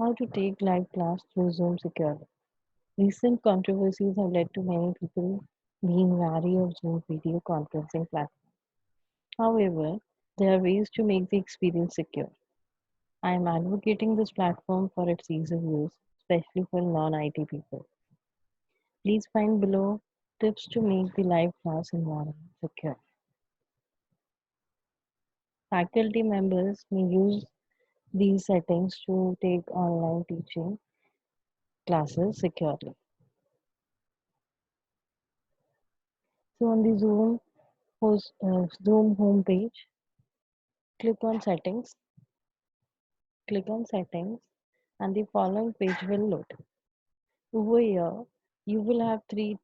How to take live class through Zoom securely. Recent controversies have led to many people being wary of Zoom video conferencing platforms. However, there are ways to make the experience secure. I am advocating this platform for its ease of use, especially for non-IT people. Please find below tips to make the live class environment secure. Faculty members may use these settings to take online teaching classes securely. So on the Zoom homepage, click on settings, click on settings, and the following page will load. Over here, you will have three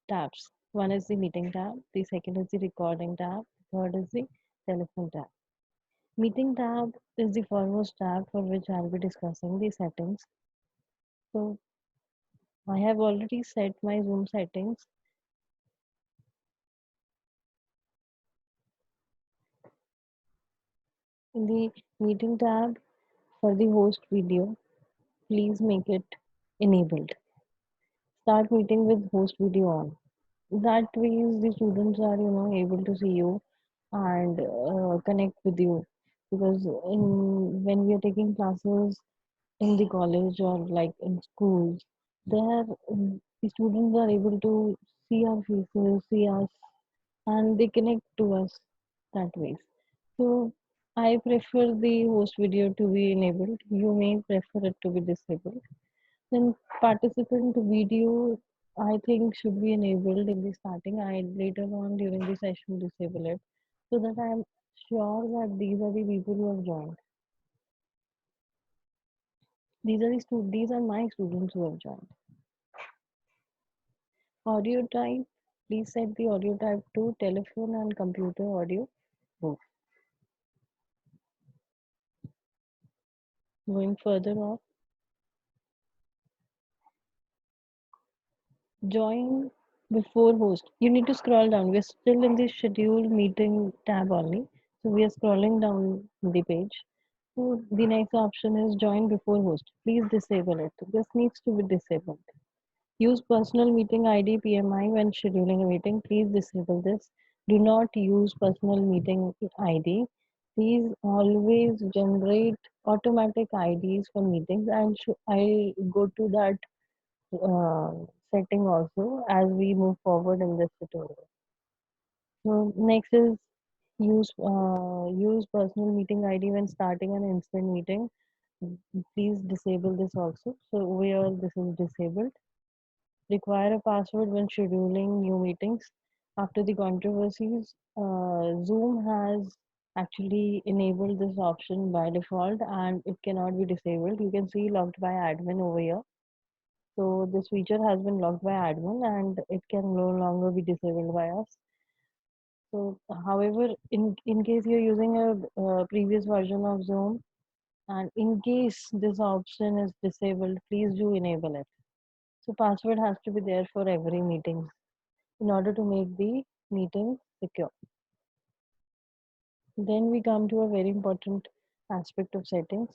tabs. One is the meeting tab, the second is the recording tab, third is the telephone tab. Meeting tab is the foremost tab for which I'll be discussing the settings. So I have already set my Zoom settings. In the meeting tab for the host video, please make it enabled. Start meeting with host video on. That way the students are able to see you and connect with you, because in when we are taking classes in the college or like in schools, there the students are able to see our faces, see us, and they connect to us that way. So I prefer the host video to be enabled. You may prefer it to be disabled. Then participant video, I think, should be enabled in the starting. I later on during the session disable it, so that I am sure that these are the people who have joined. These are my students who have joined. Audio type, please set the audio type to telephone and computer audio both. Going further on, join before host. You need to scroll down. We're still in the scheduled meeting tab only. So we are scrolling down the page. So the next option is join before host. Please disable it. This needs to be disabled. Use personal meeting ID PMI when scheduling a meeting. Please disable this. Do not use personal meeting ID. Please always generate automatic IDs for meetings, and I go to that uh, setting also as we move forward in this tutorial. So next is use personal meeting ID when starting an instant meeting. Please disable this also. So over here this is disabled. Require a password when scheduling new meetings. After the controversies, Zoom has actually enabled this option by default and it cannot be disabled. You can see locked by admin over here. So this feature has been locked by admin and it can no longer be disabled by us. So, however, in case you're using a previous version of Zoom and in case this option is disabled, please do enable it. So password has to be there for every meeting in order to make the meeting secure. Then we come to a very important aspect of settings.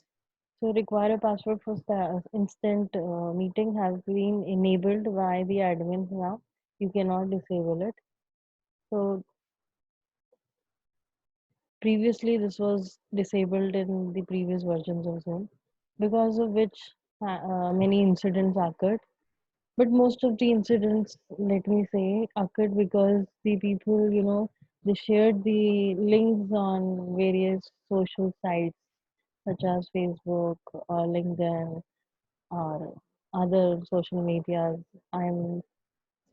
So require a password for instant meeting has been enabled by the admin now. You cannot disable it. So previously this was disabled in the previous versions of Zoom, because of which many incidents occurred. But most of the incidents, let me say, occurred because the people, they shared the links on various social sites such as Facebook or LinkedIn or other social medias. I'm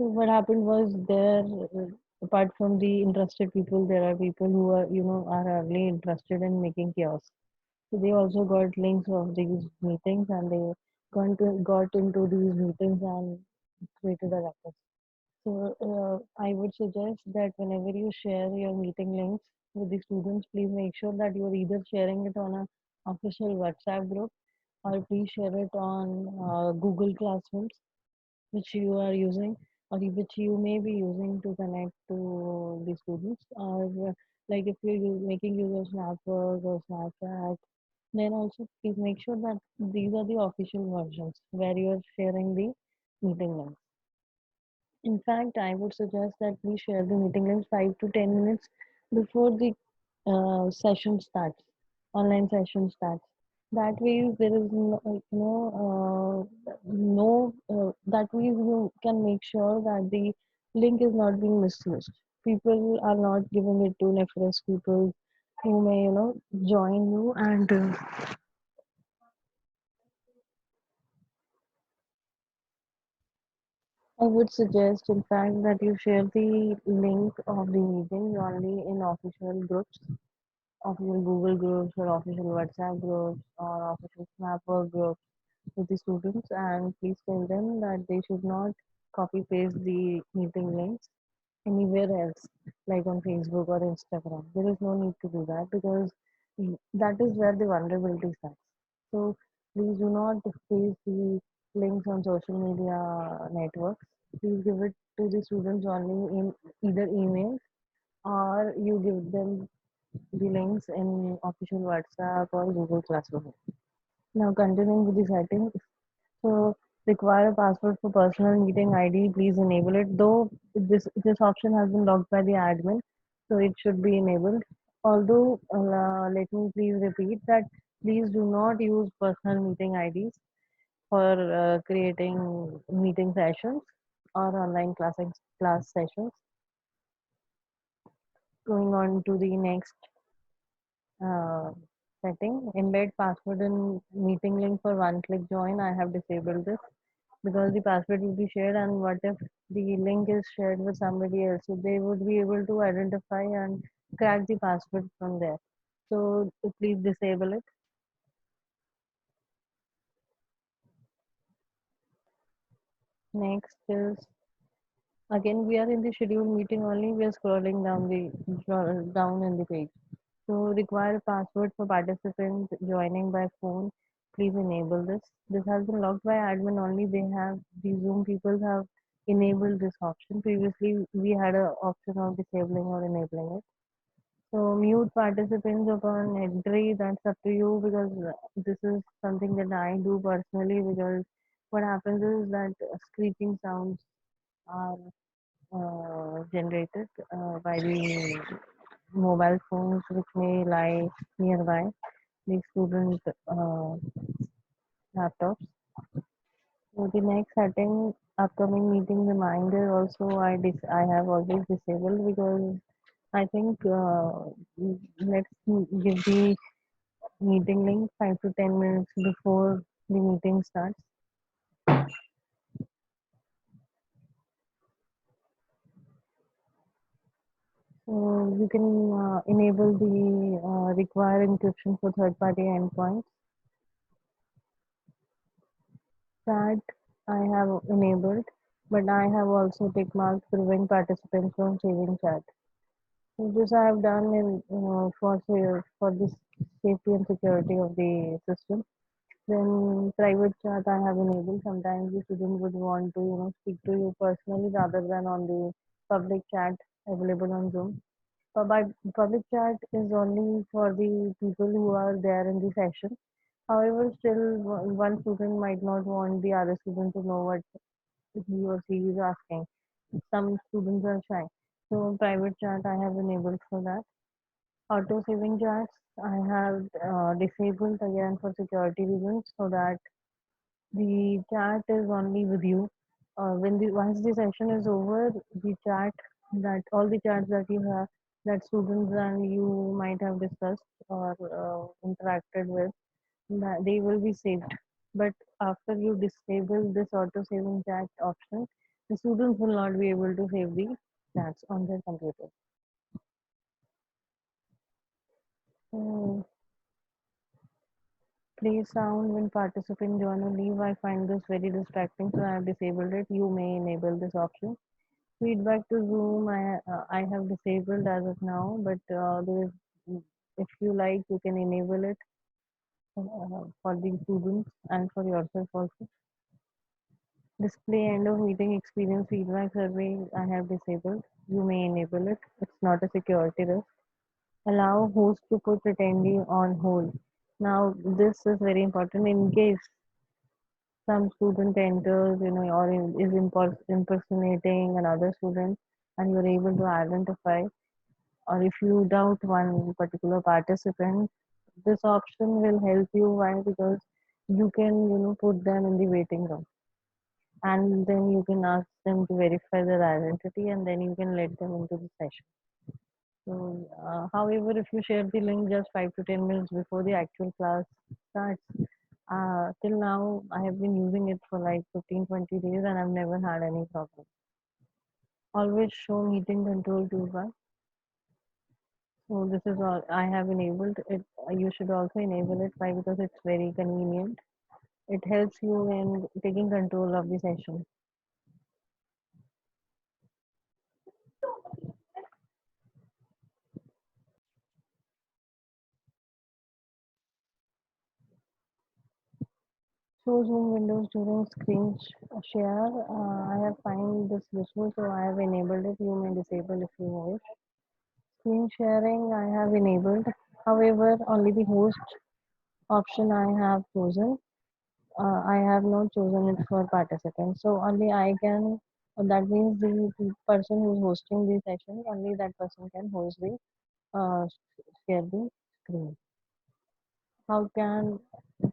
So what happened was there, apart from the interested people, there are people who are really interested in making chaos. So they also got links of these meetings and they got into these meetings and created a ruckus. So I would suggest that whenever you share your meeting links with the students, please make sure that you are either sharing it on a official WhatsApp group or please share it on Google Classrooms, which you are using or which you may be using to connect to the students, or like if you're making use of Snapwork or Snapchat, Then also please make sure that these are the official versions where you are sharing the meeting links. In fact, I would suggest that we share the meeting links 5 to 10 minutes before the session starts, online session starts. That way, there is that way you can make sure that the link is not being misused. People are not giving it to nefarious people who may, join you and I would suggest, in fact, that you share the link of the meeting only in official groups, official Google groups or official WhatsApp groups or official Snapper groups with the students, and please tell them that they should not copy paste the meeting links anywhere else, like on Facebook or Instagram. There is no need to do that because that is where the vulnerability starts. So please do not paste the links on social media networks. Please give it to the students only in either emails or you give them the links in official WhatsApp or Google Classroom. Now continuing with the settings. So require a password for personal meeting ID. Please enable it. Though this option has been locked by the admin, so it should be enabled. Although let me please repeat that please do not use personal meeting IDs for creating meeting sessions or online class sessions. Going on to the next uh, setting, embed password in meeting link for one-click join. I have disabled this because the password will be shared, and what if the link is shared with somebody else, so they would be able to identify and crack the password from there. So please disable it. Next is, again we are in the scheduled meeting only, we are scrolling down in the page. So require a password for participants joining by phone. Please enable this. This has been locked by admin only. The Zoom people have enabled this option. Previously, we had a option of disabling or enabling it. So mute participants upon entry. That's up to you because this is something that I do personally because what happens is that screeching sounds are generated by the mobile phones which may lie nearby the student laptops. So the next setting, upcoming meeting reminder also I have always disabled because I think let's give the meeting link 5 to 10 minutes before the meeting starts. So you can enable the require encryption for third-party endpoints. That I have enabled, but I have also tick marked prevent participants from saving chat. So this I have done in for this safety and security of the system. Then private chat I have enabled. Sometimes the student would want to speak to you personally rather than on the public chat available on Zoom. But public chat is only for the people who are there in the session. However, still one student might not want the other student to know what he or she is asking. Some students are shy. So private chat I have enabled for that. Auto saving chats I have disabled again for security reasons so that the chat is only with you. When the once the session is over, the chat that all the chats that you have that students and you might have discussed or interacted with, that they will be saved. But after you disable this auto saving chat option, the students will not be able to save the chats on their computer. So, play sound when participant join or leave. I find this very distracting, so I have disabled it. You may enable this option. Feedback to Zoom, I have disabled as of now, but there is, if you like, you can enable it for the students and for yourself also. Display end of meeting experience feedback survey, I have disabled. You may enable it. It's not a security risk. Allow host to put attendee on hold. Now, this is very important in case some student enters, or is impersonating another student, and you're able to identify, or if you doubt one particular participant, this option will help you. Why? Because you can, put them in the waiting room, and then you can ask them to verify their identity, and then you can let them into the session. So, however, if you share the link just 5 to 10 minutes before the actual class starts, till now I have been using it for like 15-20 days and I've never had any problem. Always show meeting control toolbar. So this is all I have enabled it. You should also enable it. Why? Because it's very convenient. It helps you in taking control of the session. Show Zoom windows during share. I have find this useful, so I have enabled it. You may disable if you wish. Screen sharing I have enabled. However, only the host option I have chosen. I have not chosen it for participants. So only I can, that means the person who's hosting the session, only that person can host the, share the screen. How can,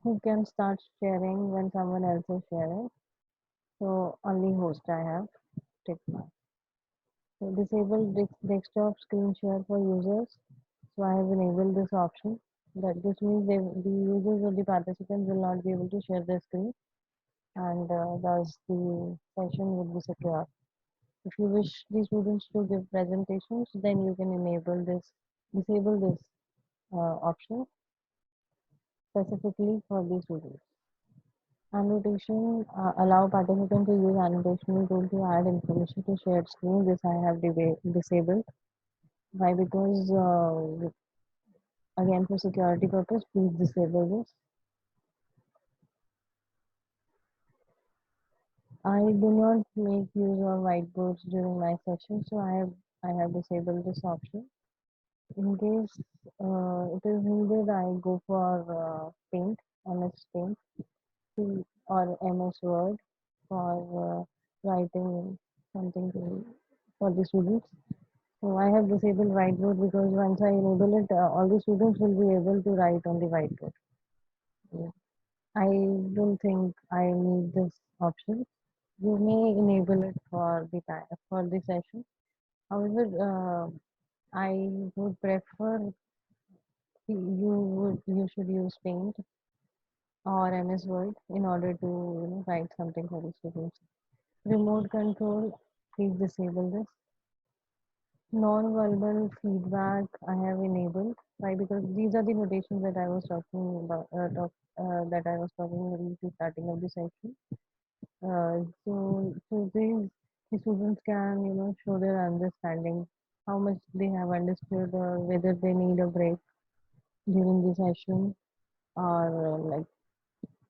who can start sharing when someone else is sharing? So only host I have ticked mark. So disable desktop screen share for users. So I have enabled this option. That this means the users or the participants will not be able to share their screen, and thus the session would be secure. If you wish the students to give presentations, then you can disable this option specifically for the students. Annotation allow participants to use annotation tool to add information to shared screen. This I have disabled. Why? Because again for security purpose, please disable this. I do not make use of whiteboards during my session, so I have disabled this option. In case it is needed, I go for Paint, MS Paint, or MS Word for writing something for the students. So I have disabled whiteboard because once I enable it, all the students will be able to write on the whiteboard. Yeah. I don't think I need this option. You may enable it for the time for the session. However, I would prefer you should use Paint or MS Word in order to write something for the students. Remote control, please disable this. Non-verbal feedback I have enabled. Why? Because these are the notations that I was talking about, that I was talking in the starting of the session. So the students can show their understanding, how much they have understood, or whether they need a break during the session, or like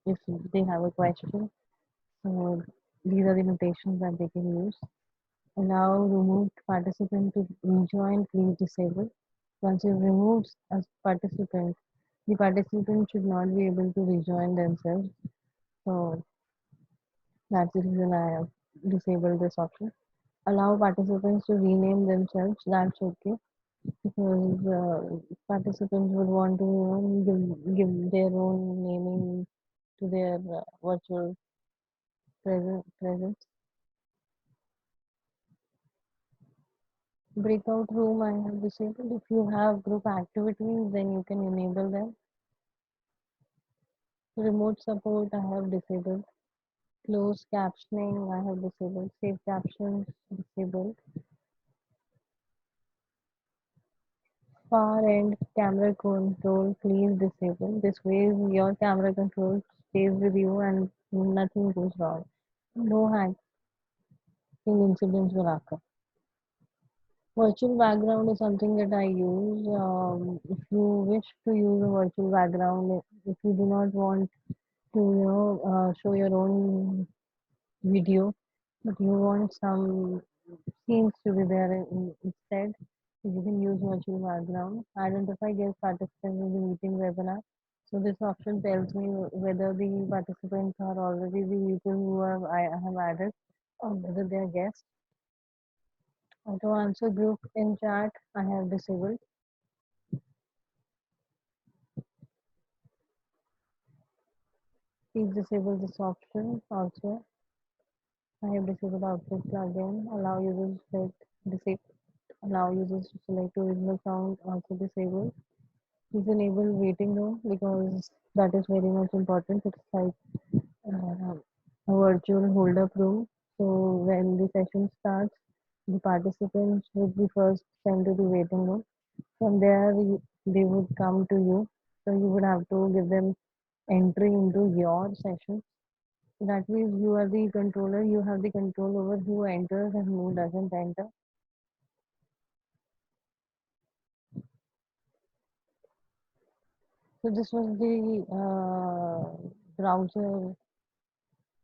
if they have a question. So these are the notations that they can use. Allow removed participant to rejoin, please disable. Once you remove a participant, the participant should not be able to rejoin themselves. So that's the reason I have disabled this option. Allow participants to rename themselves, that's okay. Because participants would want to give their own naming to their virtual presence. Breakout room I have disabled. If you have group activities, then you can enable them. Remote support I have disabled. Closed captioning I have disabled. Save captions disabled. Far end camera control please disable. This way your camera control stays with you and nothing goes wrong. No hacking incidents will occur. Virtual background is something that I use. If you wish to use a virtual background, if you do not want to, show your own video, but you want some scenes to be there instead, so you can use virtual background. Identify guest participants in the meeting webinar. So this option tells me whether the participants are already the people who I have added or whether they are guests. Auto answer group in chat I have disabled. Please disable this option also. I have disabled output plugin. Allow users to select disable. Allow users to select original sound also disabled. Please enable waiting room because that is very much important. It's like uh, a virtual hold up room. So when the session starts, the participants would be first sent to the waiting room. From there, they would come to you. So you would have to give them entry into your session. That means you are the controller. You have the control over who enters and who doesn't enter. So this was the browser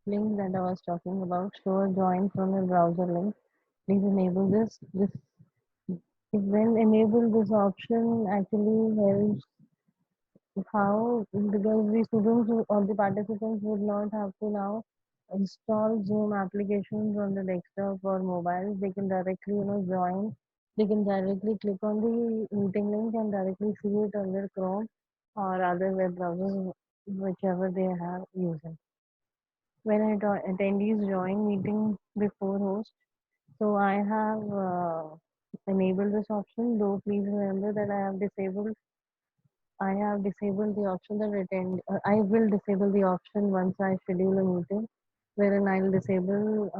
link that I was talking about. Show a join from a browser link. Please enable this. This when enable this option actually helps how because the students or the participants would not have to now install Zoom applications on the desktop or mobile. They can directly join. They can directly click on the meeting link and directly see it on their Chrome or other web browsers, whichever they have using. When attendees join meeting before host, so I have enabled this option. Though please remember that I have disabled the option that I will disable the option once I schedule a meeting, wherein I'll disable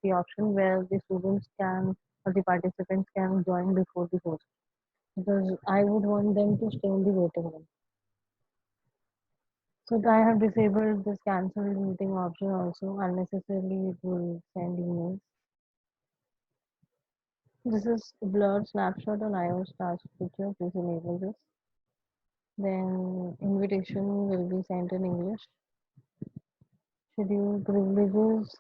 the option where the students can or the participants can join before the host because I would want them to stay in the waiting room. So I have disabled this cancel meeting option also. Unnecessarily, it will send emails. This is blurred snapshot on iOS task feature. Please enable this. Then invitation will be sent in English. Schedule privileges.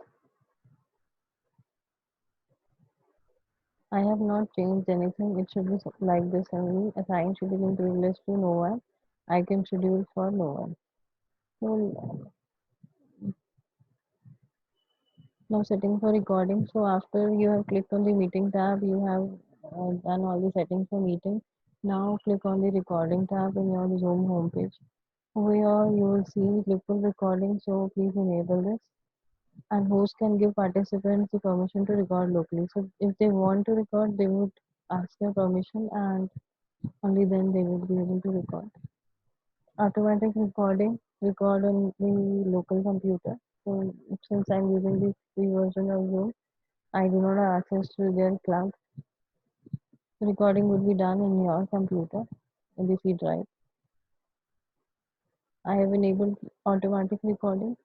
I have not changed anything. It should be like this only. Assign scheduling privilege to no one. I can schedule for no one. So now setting for recording. So after you have clicked on the meeting tab, you have done all the settings for meeting. Now click on the recording tab in your Zoom homepage. Over here you will see clickable recording. So please enable this. And host can give participants the permission to record locally. So if they want to record, they would ask your permission and only then they would be able to record. Automatic recording, record on the local computer. So since I'm using the free version of Zoom, I do not have access to their cloud. The recording would be done in your computer in the C drive. I have enabled automatic recording.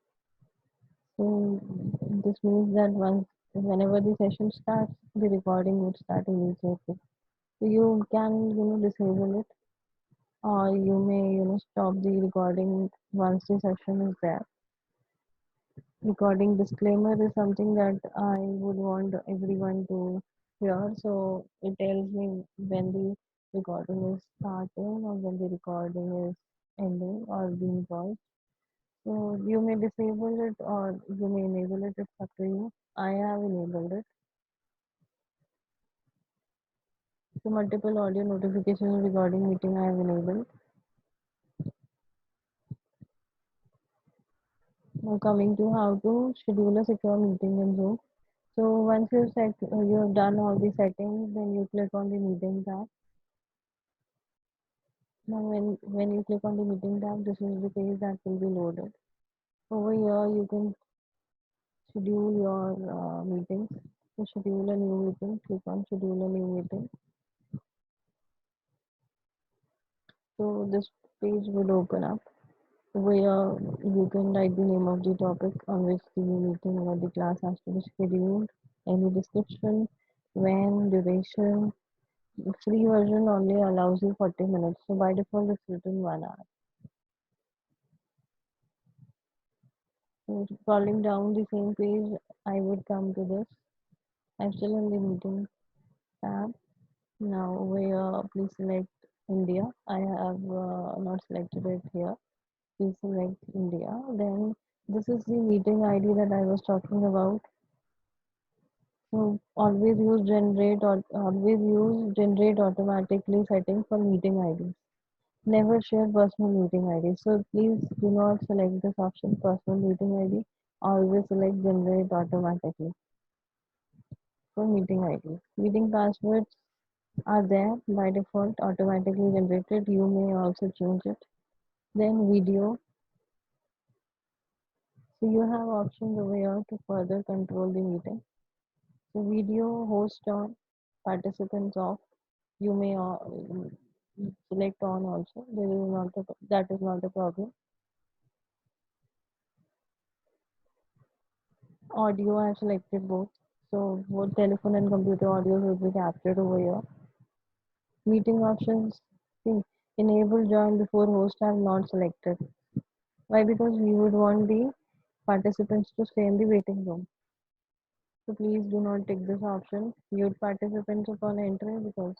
So this means that whenever the session starts, the recording would start immediately. So you can disable it or you may stop the recording once the session is there. Recording disclaimer is something that I would want everyone to hear. So it tells me when the recording is starting or when the recording is ending or being paused. So you may disable it or you may enable it. It's up to you. I have enabled it. So multiple audio notifications regarding meeting I have enabled. Now coming to how to schedule a secure meeting in Zoom. So once you have done all the settings, then you click on the meeting tab. Now when you click on the meeting tab, this is the page that will be loaded. Over here you can schedule your meetings. To schedule a new meeting, click on schedule a new meeting. So this page will open up where you can write the name of the topic on which the meeting or the class has to be scheduled, any description, when, duration. The free version only allows you 40 minutes, so by default it's written 1 hour. So scrolling down the same page, I would come to this. I'm still in the meeting tab. Now over here, please select India. I have not selected it here. Please select India. Then this is the meeting ID that I was talking about. So always use generate automatically setting for meeting IDs. Never share personal meeting ID. So please do not select this option personal meeting ID. Always select generate automatically for meeting ID. Meeting passwords are there by default automatically generated. You may also change it. Then video. So you have options over here to further control the meeting. So video host on, participants off. You may select on also. That is not a problem. Audio I have selected both. So both telephone and computer audio will be captured over here. Meeting options. See, enable join before host are not selected. Why? Because we would want the participants to stay in the waiting room. So please do not take this option. Mute participants upon entry because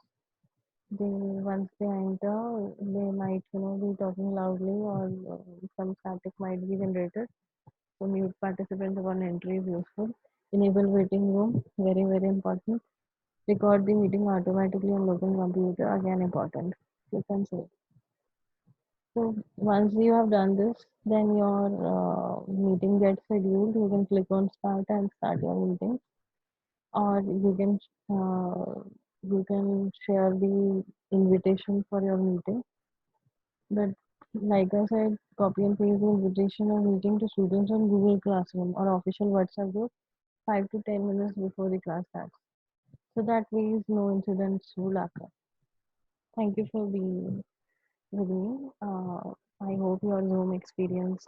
they once they enter, they might be talking loudly or some static might be generated. So mute participants upon entry is useful. Enable waiting room, very important. Record the meeting automatically on local computer, again important. You can say. So once you have done this, then your meeting gets scheduled. You can click on start and start your meeting, or uh, you can share the invitation for your meeting. But like I said, copy and paste the invitation or meeting to students on Google Classroom or official WhatsApp group 5 to 10 minutes before the class starts. So that way no incidents will occur. Thank you for being with me. I hope your Zoom experience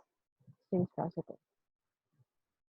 stays positive.